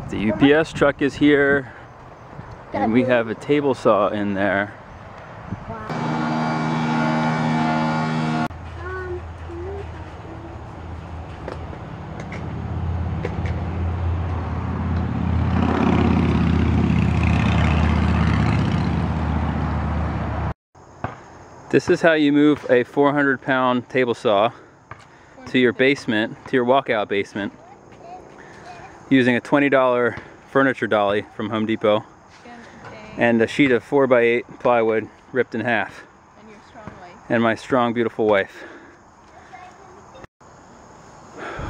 The UPS truck is here, and we have a table saw in there. This is how you move a 400-pound table saw to your basement, to your walkout basement, using a $20 furniture dolly from Home Depot and a sheet of 4x8 plywood ripped in half. And your strong wife. And my strong, beautiful wife.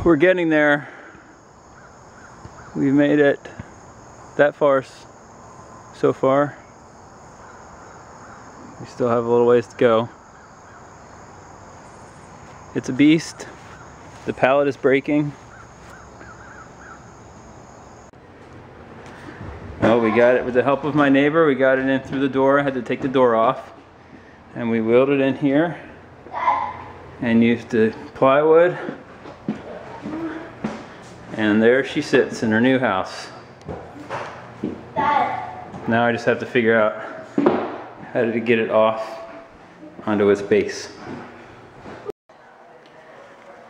We're getting there. We've made it that far so far. We still have a little ways to go. It's a beast. The pallet is breaking. Oh, we got it with the help of my neighbor. We got it in through the door. I had to take the door off. And we wheeled it in here and used the plywood. And there she sits in her new house. Now I just have to figure out how to get it off onto its base.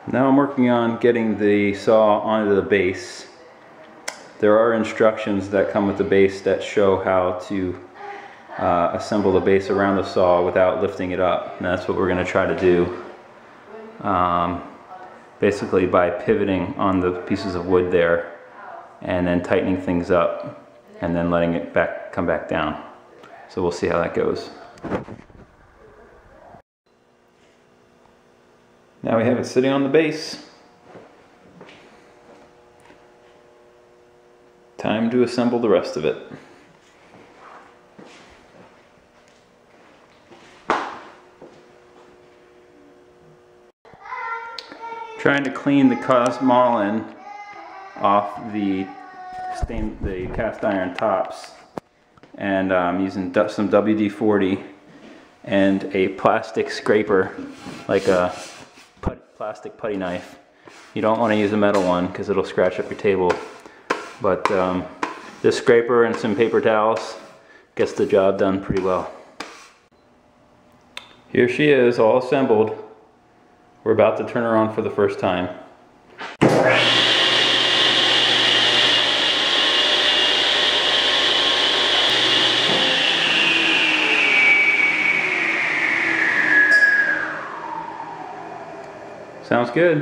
Now I'm working on getting the saw onto the base. There are instructions that come with the base that show how to assemble the base around the saw without lifting it up. And that's what we're going to try to do. Basically by pivoting on the pieces of wood there and then tightening things up and then letting it come back down. So we'll see how that goes. Now we have it sitting on the base. Time to assemble the rest of it. Trying to clean the cosmolin off the cast iron tops, and I'm using some WD-40 and a plastic scraper, like a plastic putty knife. You don't want to use a metal one because it'll scratch up your table, but this scraper and some paper towels gets the job done pretty well. Here she is, all assembled. We're about to turn her on for the first time. Sounds good.